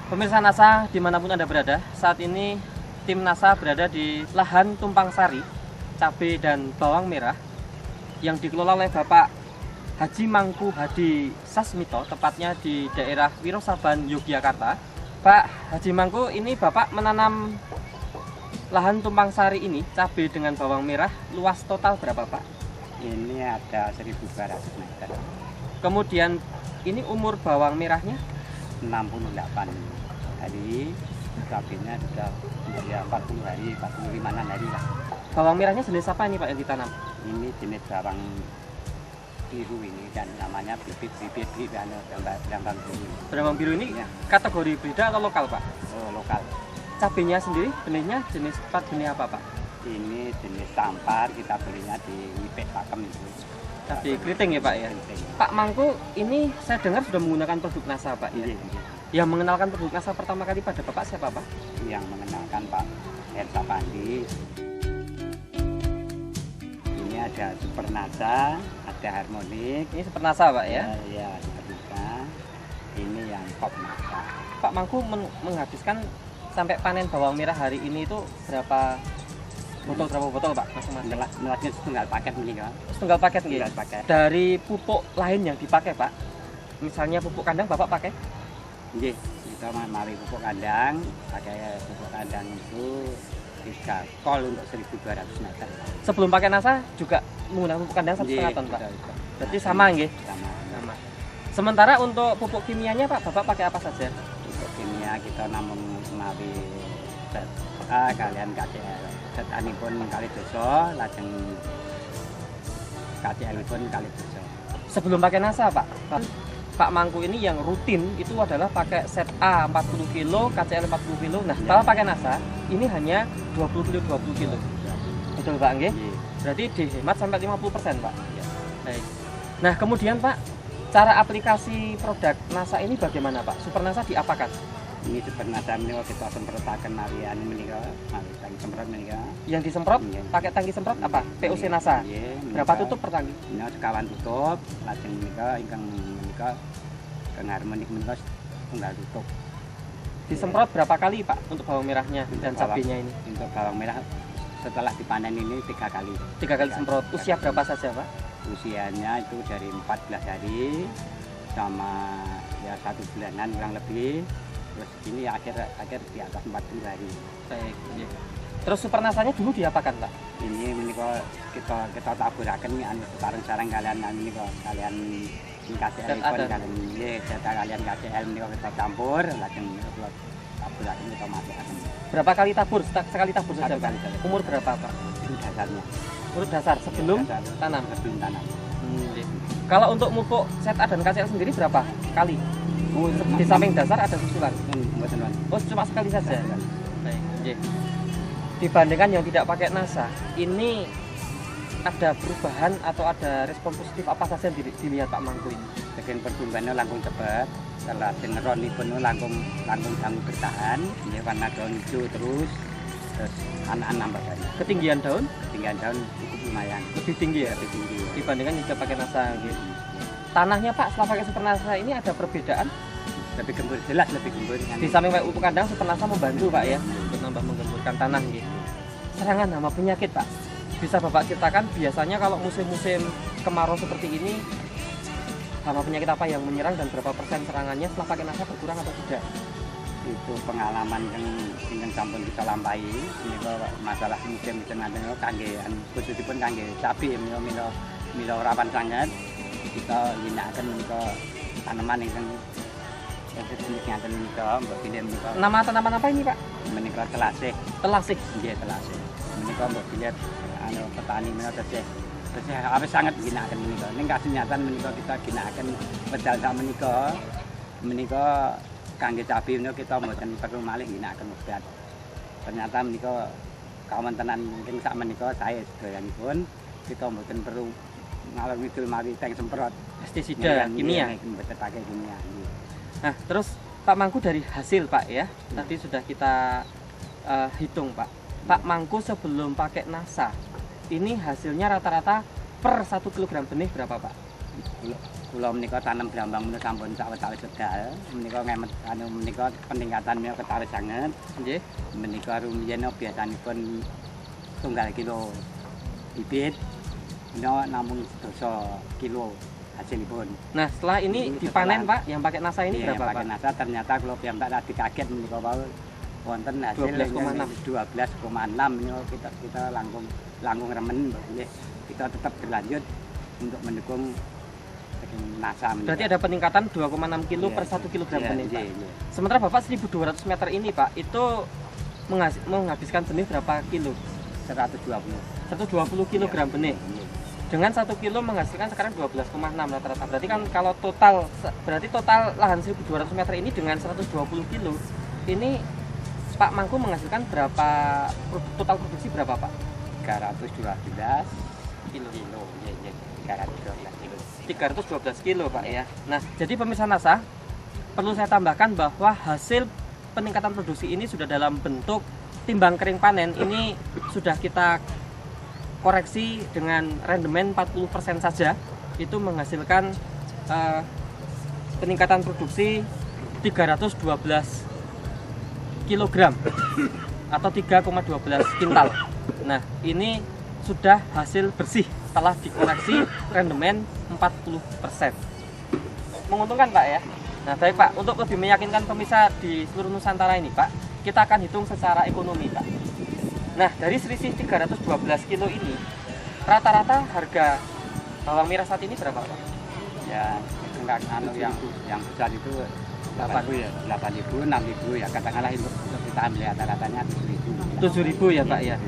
Pemirsa NASA dimanapun Anda berada, saat ini tim NASA berada di lahan tumpang sari, cabai dan bawang merah yang dikelola oleh Bapak Haji Mangku Hadi Sasmito, tepatnya di daerah Wirosaban, Yogyakarta. Pak Haji Mangku, ini Bapak menanam lahan tumpang sari ini, cabai dengan bawang merah, luas total berapa Pak? Ini ada 1.200 meter. Kemudian ini umur bawang merahnya? 68 hari, cabainya sudah ya 40 hari, 45 hari lah. Bawang merahnya jenis apa ini Pak yang ditanam? Ini jenis bawang biru ini dan namanya bibit brambang biru. Brambang biru ini Ya. kategori beda atau lokal Pak? Oh, lokal. Cabenya sendiri benihnya jenis benih apa Pak? Ini jenis tampar, kita belinya di Ipek Pakem itu. Cabai keriting ya Pak ya? Keriting. Pak Mangku, ini saya dengar sudah menggunakan produk NASA Pak ya? Iya, iya. Yang mengenalkan produk NASA pertama kali pada Bapak siapa Pak? Yang mengenalkan Pak Hersa Pandi. Ini ada Super NASA, ada Harmonik. Ini seperti NASA Pak ya? Ya, Super NASA. Ini yang Pop NASA. Pak Mangku menghabiskan sampai panen bawang merah hari ini itu berapa botol Pak masing-masing? Melatnya setengah paket ini kan. Setunggal paket nggih. Setengah paket. Dari pupuk lain yang dipakai Pak, misalnya pupuk kandang Bapak pakai? Nggih, kita mari pupuk kandang, pakai pupuk kandang itu 3 kol untuk 1.200 meter. Sebelum pakai NASA juga menggunakan pupuk kandang 1,5 ton Pak? Berarti sama nggih? Sama. Sama. Sementara untuk pupuk kimianya Pak, Bapak pakai apa saja? Pupuk kimia kita namun mari kalian KCL. Setani pun kali doso, lajeng KCL pun kali doso. Sebelum pakai NASA Pak, Pak Mangku ini yang rutin itu adalah pakai set A 40 kilo, KCL 40 kilo. Nah, setelah pakai NASA, ini hanya 20 kilo 20 kilo. Betul Pak nggih? Iya. Berarti dihemat sampai 50% Pak. Baik. Nah, kemudian Pak, cara aplikasi produk NASA ini bagaimana Pak? Super NASA diapakan? Ini sebenarnya menika kita semprotaken marian menika, mari tangki semprot menika. Yang disemprot Iya. pakai tangki semprot apa? POC NASA. Nggih, Berapa menika. tutup per tangki? Ini sekawan tutup, lajeng menika ingkang menika kang harmonik menika tunggal tutup. Disemprot berapa kali Pak untuk bawang merahnya dan Untuk cabenya ini? Untuk bawang merah setelah dipanen ini 3 kali. 3 kali semprot. Usia berapa saja Pak? Usianya itu dari 14 hari sama ya 1 bulanan kurang lebih. Terus ini akhir di atas 40 hari. Baik. Iya. Terus super nasanya dulu diapakan Pak? Ini menika kita taburaken anu sareng-sareng kalian menika kalian KCL pun kalian nggih kalian KCL menika kita campur lajeng kita taburaken kita masukaken. Berapa kali tabur? Sekali tabur saja Satu Pak? kali saja. Umur berapa Pak? Itu dasarnya. Urut dasar sebelum Dasar. tanam. Sebelum tanam. Iya. Kalau untuk pupuk set A dan KCL sendiri berapa kali? Di samping dasar ada susulan. Mboten wonten. Oh, cuma sekali saja. Sekali. Baik. Iya. Dibandingkan yang tidak pakai NASA, ini ada perubahan atau ada respon positif apa saja yang dilihat Pak Mangku ini? Bagian pertumbuhannya langkung cepat, setelah ronipun langkung kang bertahan, ya warna daun hijau terus anak-anak nambah banyak. Ketinggian daun Ketinggian daun cukup lumayan, lebih tinggi ya lebih tinggi. dibandingkan yang tidak pakai NASA. Gitu. Tanahnya Pak setelah pakai super NASA ini ada perbedaan? Lebih gembur, jelas lebih gembur. Di samping pakai pupuk kandang super NASA membantu Pak ya untuk nambah menggemburkan tanah gitu. Serangan hama penyakit Pak, bisa Bapak ceritakan biasanya kalau musim-musim kemarau seperti ini hama penyakit apa yang menyerang dan berapa persen serangannya setelah pakai NASA berkurang atau tidak? Itu pengalaman yang sampun kita lampahi. Ini kok masalah musim nanti kangge khususipun kangge cabai milo rawan sangat. Kita ginakaken menika tanaman ingkang jenis ngaten menika mbok pilih menika. Nama tanaman apa ini Pak? Menika telasih. Telasih. Nggih telasih. Menika mbok pilih petani menika tesih. Tesih apa sangat ginakaken menika. Ning kasunyatan menika kita ginakaken pedal sak menika kangge cabai menika kita mboten perlu malih ginakaken obat. Ternyata menika kawontenan mungkin sak menika saya sedayanipun kita mboten perlu ngalor ngidul mari teng semprot Pestisida kimia. Mboten pakai kimia. Nah, terus Pak Mangku dari hasil Pak ya, tadi sudah kita hitung Pak. Pak Mangku sebelum pakai NASA, ini hasilnya rata-rata per 1 kg benih berapa Pak? kula menika tanam brambang menika sampun sawetawis wekdal. Menika ngemet menika peningkatan menika ketawis sanget. Nggih. Menika rumiyin biasanipun tunggal kilo bibit menika namung 12 kilo hasilipun. Nah, setelah ini dipanen Pak, yang pakai NASA ini berapa pakai Pak? NASA ternyata kalau piyambak tadi kaget menika wau wonten hasil 12,6 menika kita langkung remen nggih. Kita tetap berlanjut untuk mendukung NASA. Berarti ada peningkatan 2,6 kilo per 1 kilogram benih Pak. Sementara Bapak 1.200 meter ini Pak, itu menghabiskan benih berapa kilo? 120 kilogram benih. Dengan 1 kilo menghasilkan sekarang 12,6 rata-rata. Berarti kan kalau total lahan 1.200 meter ini dengan 120 kilo, ini Pak Mangku menghasilkan berapa total produksi berapa Pak? 312 kilo. 312 kilo Pak ya. Nah, jadi pemirsa NASA, perlu saya tambahkan bahwa hasil peningkatan produksi ini sudah dalam bentuk timbang kering panen. Ini sudah kita koreksi dengan rendemen 40% saja. Itu menghasilkan peningkatan produksi 312 kilogram atau 3,12 kintal. Nah, ini sudah hasil bersih setelah dikoreksi rendemen 40%. Menguntungkan Pak ya. Nah baik Pak, untuk lebih meyakinkan pemirsa di seluruh Nusantara ini Pak, kita akan hitung secara ekonomi Pak. Nah dari selisih 312 kilo ini, rata-rata harga bawang merah saat ini berapa Pak? Ya, enggak yang besar itu 8.000 ya, 8.000, 6.000 ya, katakanlah untuk kita ambil rata-ratanya 7.000. 7.000 ya Pak ya.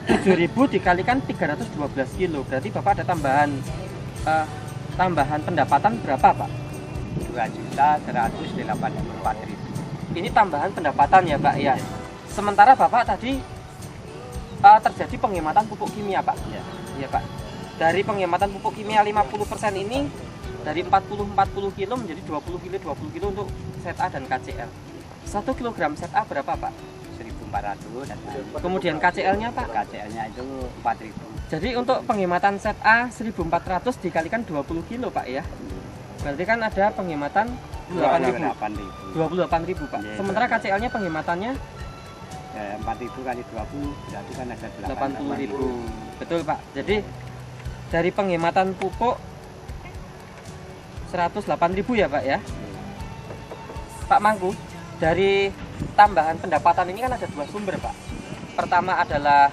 7.000 dikalikan 312 kilo, berarti Bapak ada tambahan pendapatan berapa Pak? 2.184.000. Ini tambahan pendapatan ya Pak ya. Sementara Bapak tadi terjadi penghematan pupuk kimia Pak. Iya Pak. Dari penghematan pupuk kimia 50% ini dari 40 kilo menjadi 20 kilo untuk ZA dan KCL. 1 kilogram ZA berapa Pak? 1.400. Kemudian KCL-nya Pak? KCL-nya itu 4.000. Jadi untuk penghematan ZA 1.400 dikalikan 20 kilo Pak ya. Berarti kan ada penghematan 28.000 Pak. Sementara KCL-nya penghematannya 4.000 kali 20 berarti kan ada 80.000. Betul Pak. Jadi dari penghematan pupuk 108.000 ya Pak ya. Pak Mangku, dari tambahan pendapatan ini kan ada dua sumber Pak. Pertama adalah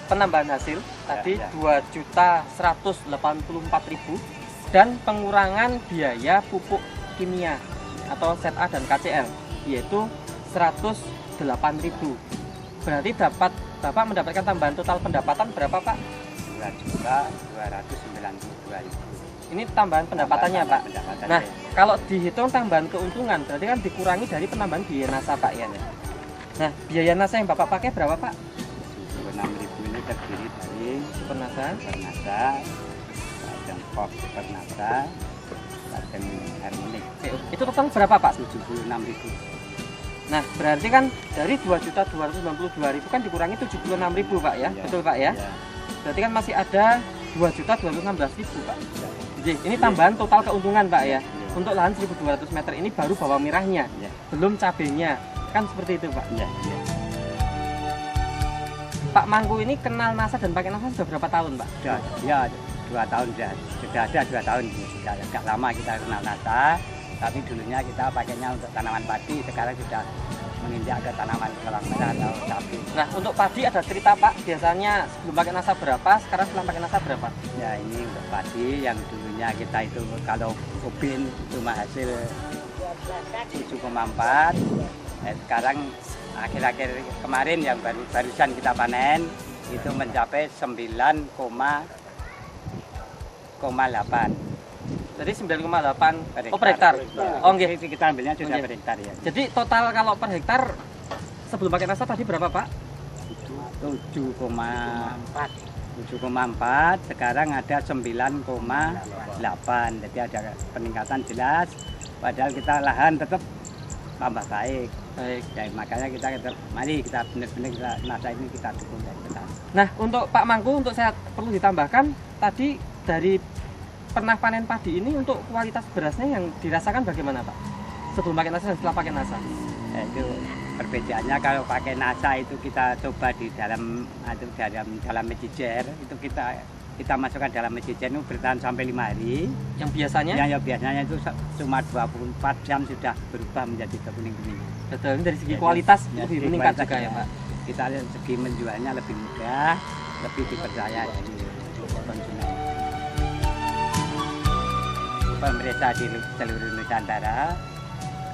penambahan hasil tadi 2.184.000 dan pengurangan biaya pupuk kimia atau ZA dan KCL yaitu 108.000. Berarti Bapak mendapatkan tambahan total pendapatan berapa Pak? 2.292.000. Ini tambahan pendapatannya Pak. Nah, kalau dihitung tambahan keuntungan berarti kan dikurangi dari penambahan biaya NASA Pak ya. Nah, biaya NASA yang Bapak pakai berapa Pak? 76.000 ini terdiri dari Super NASA, dan Pop Super NASA, dan Harmonic. Itu total berapa Pak? 76.000. Nah, berarti kan dari 2.292.000 kan dikurangi 76.000 Pak ya. Betul Pak ya? Berarti kan masih ada 2.216.000 Pak. Jadi ini tambahan total keuntungan Pak ya. Untuk lahan 1.200 meter ini baru bawang merahnya, belum cabenya. Kan seperti itu Pak. Pak Mangku ini kenal NASA dan pakai NASA sudah berapa tahun Pak? Ya 2 tahun sudah ada 2 tahun. Sudah agak lama kita kenal NASA, tapi dulunya kita pakainya untuk tanaman padi, sekarang sudah menginjak ke tanaman bawang merah atau cabai. Nah untuk padi ada cerita Pak, biasanya sebelum pakai NASA berapa, sekarang setelah pakai NASA berapa? Ya ini untuk padi yang dulunya kita itu kalau ubin cuma hasil 7,4, sekarang akhir-akhir kemarin yang barusan kita panen itu mencapai 9,8. Jadi 9,8 per hektar. Oh nggih. Kita ambilnya sudah per hektar ya. Jadi total kalau per hektar sebelum pakai NASA tadi berapa Pak? 7,4. Sekarang ada 9,8. Jadi ada peningkatan jelas. Padahal kita lahan tetap tambah baik. Ya, makanya kita mari kita benar-benar kita NASA ini kita dukung dari petani. Nah untuk Pak Mangku, untuk saya perlu ditambahkan tadi dari pernah panen padi ini untuk kualitas berasnya yang dirasakan bagaimana Pak? Sebelum pakai NASA dan setelah pakai NASA? Nah, itu perbedaannya kalau pakai NASA itu kita coba di dalam mecijer itu kita masukkan dalam mecijer itu bertahan sampai 5 hari. Yang biasanya? Yang biasanya itu cuma 24 jam sudah berubah menjadi kuning-kuning. Betul, ini dari segi kualitas ya, lebih meningkat juga ya Pak? Kita lihat segi menjualnya lebih mudah, lebih dipercaya dari konsumen. Pemerintah di seluruh Nusantara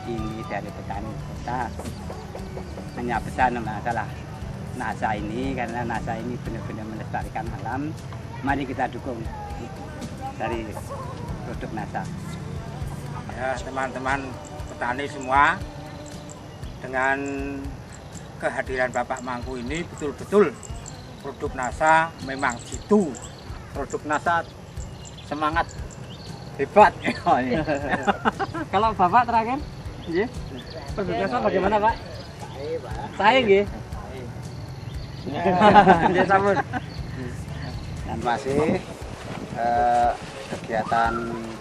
ini dari petani kota hanya pesan masalah NASA ini, karena NASA ini benar-benar melestarikan alam. Mari kita dukung dari produk NASA. Ya, teman-teman petani semua, dengan kehadiran Bapak Mangku ini betul-betul produk NASA memang jitu. Produk NASA semangat hebat. Kalau Bapak terakhir, ya, produk NASA bagaimana Pak? Saya nggih. Dia sampun. Terima kasih. Kegiatan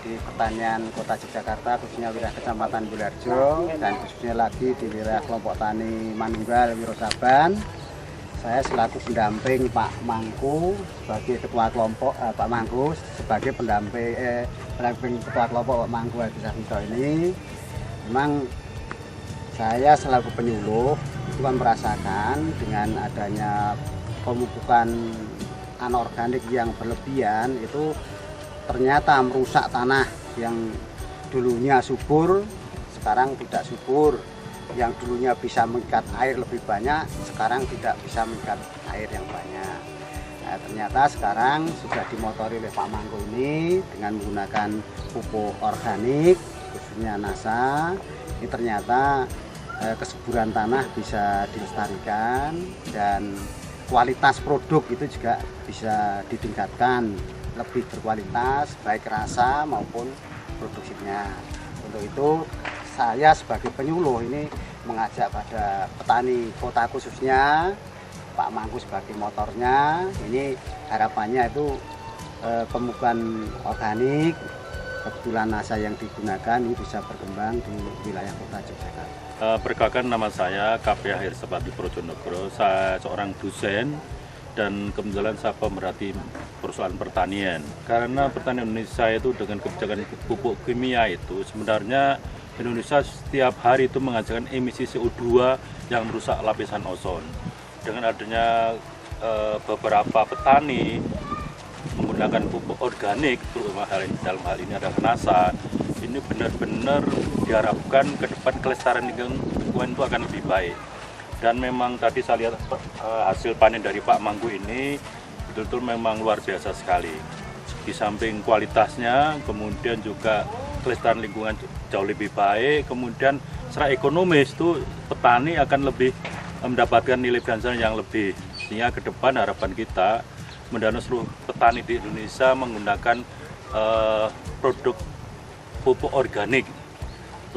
di pertanian Kota Yogyakarta, khususnya wilayah Kecamatan Bularjo dan khususnya lagi di wilayah kelompok tani Manunggal Wirosaban. Saya selaku pendamping Pak Mangku sebagai ketua kelompok, Pak Mangku sebagai pendamping ketua kelompok Pak Mangku Hadi Sasmito ini, memang saya selaku penyuluh itu kan merasakan dengan adanya pemupukan anorganik yang berlebihan itu ternyata merusak tanah yang dulunya subur sekarang tidak subur, yang dulunya bisa mengikat air lebih banyak sekarang tidak bisa mengikat air yang banyak. Nah, ternyata sekarang sudah dimotori oleh Pak Mangku ini dengan menggunakan pupuk organik khususnya NASA. Ini ternyata kesuburan tanah bisa dilestarikan dan kualitas produk itu juga bisa ditingkatkan, lebih berkualitas baik rasa maupun produksinya. Untuk itu saya sebagai penyuluh ini mengajak pada petani kota khususnya Pak Mangku sebagai motornya, ini harapannya itu pemupukan organik kebetulan NASA yang digunakan ini bisa berkembang di wilayah Kota Yogyakarta. Perkenalkan, nama saya KP Akhir Sepati Projonegoro. Saya seorang dosen dan kebetulan saya pemerhati persoalan pertanian. Karena pertanian Indonesia itu dengan kebijakan pupuk kimia itu sebenarnya Indonesia setiap hari itu menghasilkan emisi CO2 yang merusak lapisan ozon. Dengan adanya beberapa petani menggunakan pupuk organik, terutama dalam hal ini adalah NASA, ini benar-benar diharapkan ke depan kelestarian lingkungan itu akan lebih baik. Dan memang tadi saya lihat hasil panen dari Pak Mangku ini betul-betul memang luar biasa sekali. Di samping kualitasnya, kemudian juga kelestarian lingkungan jauh lebih baik, kemudian secara ekonomis itu petani akan lebih mendapatkan nilai finansial yang lebih. Sehingga ke depan harapan kita mendana seluruh petani di Indonesia menggunakan produk pupuk organik,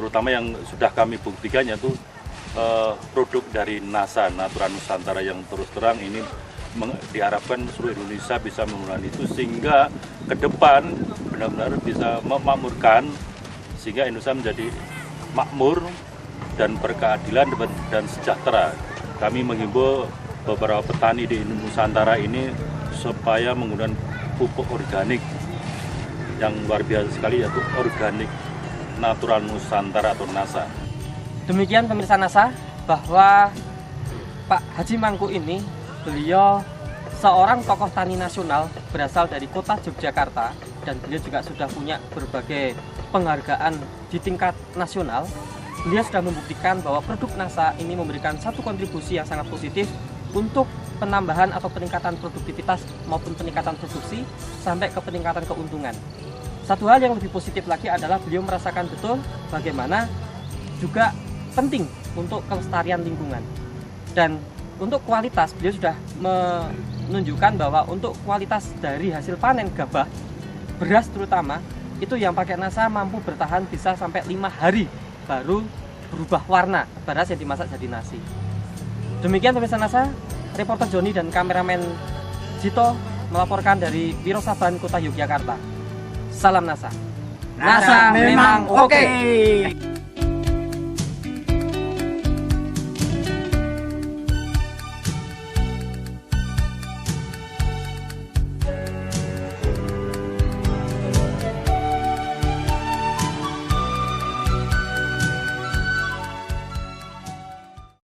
terutama yang sudah kami buktikan yaitu produk dari NASA, Natura Nusantara, yang terus terang ini diharapkan seluruh Indonesia bisa menggunakan itu sehingga ke depan benar-benar bisa memakmurkan, sehingga Indonesia menjadi makmur dan berkeadilan dan sejahtera. Kami menghimbau beberapa petani di Nusantara ini supaya menggunakan pupuk organik yang luar biasa sekali, yaitu organik Natura Nusantara atau NASA. Demikian pemirsa NASA, bahwa Pak Haji Mangku ini, beliau seorang tokoh tani nasional berasal dari Kota Yogyakarta, dan beliau juga sudah punya berbagai penghargaan di tingkat nasional. Beliau sudah membuktikan bahwa produk NASA ini memberikan satu kontribusi yang sangat positif untuk penambahan atau peningkatan produktivitas maupun peningkatan produksi sampai ke peningkatan keuntungan. Satu hal yang lebih positif lagi adalah beliau merasakan betul bagaimana juga penting untuk kelestarian lingkungan. Dan untuk kualitas, beliau sudah menunjukkan bahwa untuk kualitas dari hasil panen gabah, beras terutama, itu yang pakai NASA mampu bertahan bisa sampai 5 hari baru berubah warna beras yang dimasak jadi nasi. Demikian pemirsa NASA, reporter Joni dan kameramen Jito melaporkan dari Wirosaban, Kota Yogyakarta. Salam NASA. NASA memang oke.